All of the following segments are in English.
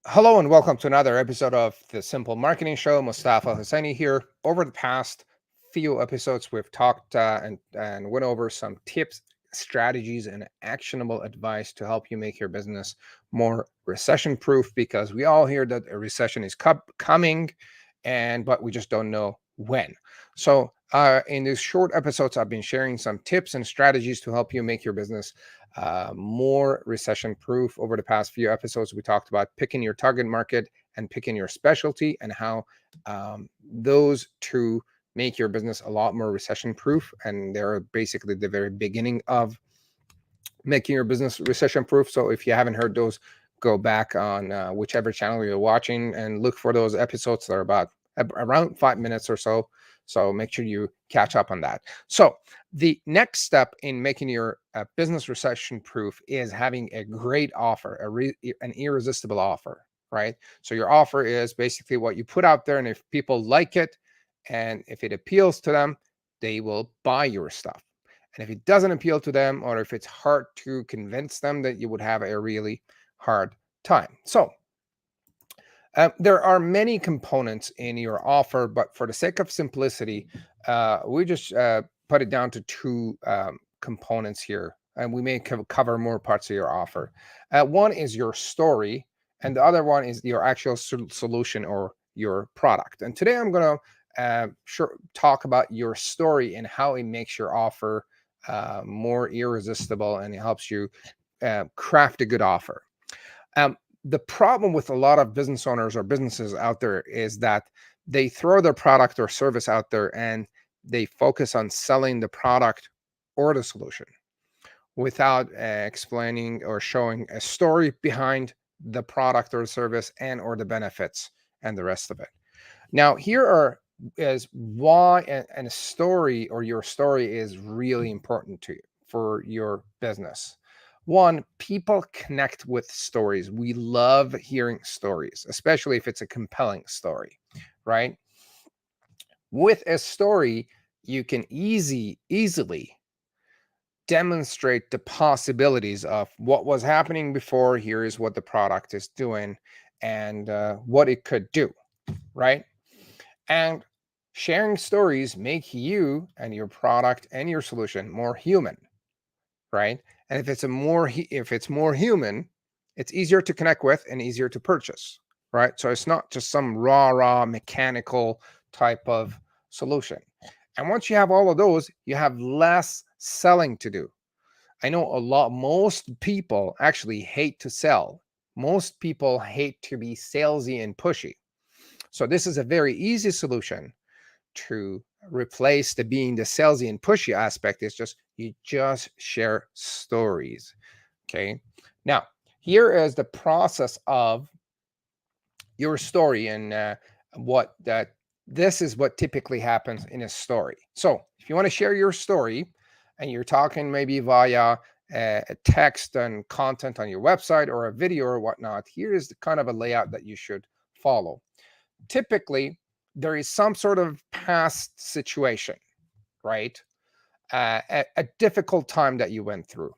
Hello and welcome to another episode of the Simple Marketing Show. Mostafa Hosseini here. Over the past few episodes, we've talked and went over some tips, strategies, and actionable advice to help you make your business more recession-proof. Because we all hear that a recession is coming, but we just don't know when. So, in these short episodes, I've been sharing some tips and strategies to help you make your business more recession proof. Over the past few episodes, we talked about picking your target market and picking your specialty and how those two make your business a lot more recession proof. And they're basically the very beginning of making your business recession proof. So if you haven't heard those, go back on whichever channel you're watching and look for those episodes. They're about around 5 minutes or so. So make sure you catch up on that. So the next step in making your business recession proof is having a great offer, an irresistible offer, right? So your offer is basically what you put out there. And if people like it and if it appeals to them, they will buy your stuff. And if it doesn't appeal to them, or if it's hard to convince them, that you would have a really hard time. So there are many components in your offer, but for the sake of simplicity, we just put it down to two components here, and we may cover more parts of your offer. One is your story, and the other one is your actual solution or your product. And today I'm going to talk about your story and how it makes your offer more irresistible, and it helps you craft a good offer. The problem with a lot of business owners or businesses out there is that they throw their product or service out there and they focus on selling the product or the solution without explaining or showing a story behind the product or service and or the benefits and the rest of it. Now, is why and a story or your story is really important to you for your business. One, people connect with stories. We love hearing stories, especially if it's a compelling story, right? With a story, you can easily demonstrate the possibilities of what was happening before. Here is what the product is doing and what it could do, right? And sharing stories make you and your product and your solution more human, right? And if it's more human, it's easier to connect with and easier to purchase, right? So it's not just some raw mechanical type of solution. And once you have all of those, you have less selling to do. I know most people actually hate to sell. Most people hate to be salesy and pushy. So this is a very easy solution to replace the salesy and pushy aspect. Is just you just share stories. Okay. Now, here is the process of your story and what that this is what typically happens in a story. So if you want to share your story and you're talking maybe via a text and content on your website or a video or whatnot, here is the kind of a layout that you should follow. Typically, there is some sort of past situation, right? A difficult time that you went through,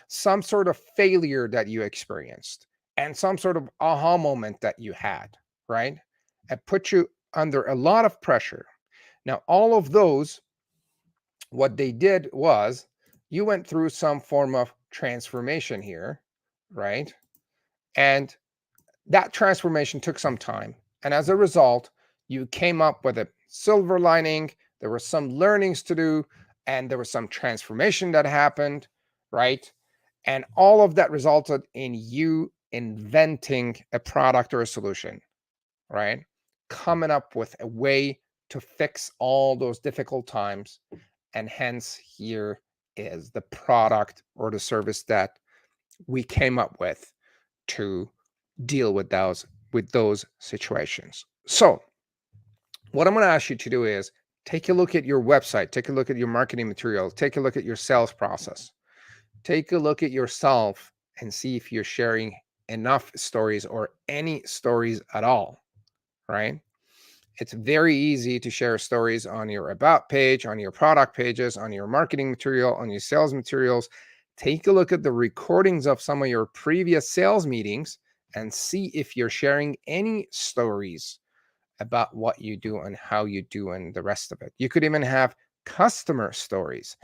some sort of failure that you experienced, and some sort of aha moment that you had, right? It put you under a lot of pressure. Now, all of those, what they did was you went through some form of transformation here, right? And that transformation took some time. And as a result, you came up with a silver lining. There were some learnings to do, and there was some transformation that happened, right? And all of that resulted in you inventing a product or a solution, right? Coming up with a way to fix all those difficult times. And hence, here is the product or the service that we came up with to deal with those situations. So what I'm going to ask you to do is take a look at your website, take a look at your marketing material, take a look at your sales process, take a look at yourself and see if you're sharing enough stories or any stories at all, right? It's very easy to share stories on your about page, on your product pages, on your marketing material, on your sales materials. Take a look at the recordings of some of your previous sales meetings and see if you're sharing any stories about what you do and how you do and the rest of it. You could even have customer stories,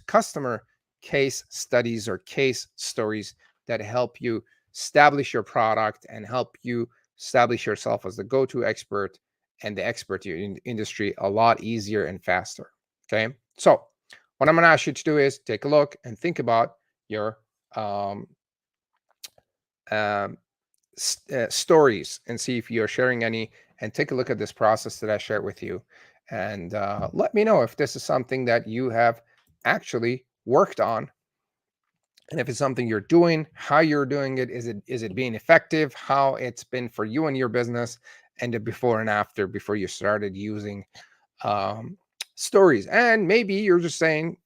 customer case studies or case stories that help you establish your product and help you establish yourself as the go-to expert and the expert in the industry a lot easier and faster. Okay. So what I'm going to ask you to do is take a look and think about your um, um, stories and see if you're sharing any, and take a look at this process that I shared with you, and let me know if this is something that you have actually worked on, and if it's something you're doing, how you're doing it. Is it being effective, how it's been for you and your business, and the before and after, before you started using stories. And maybe you're just saying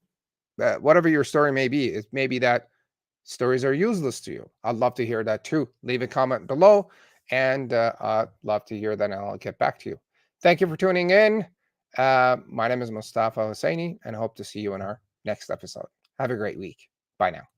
that whatever your story may be, it may be that stories are useless to you. I'd love to hear that too. Leave a comment below, and I'd love to hear that, and I'll get back to you. Thank you for tuning in. My name is Mostafa Hosseini, and I hope to see you in our next episode. Have a great week. Bye now.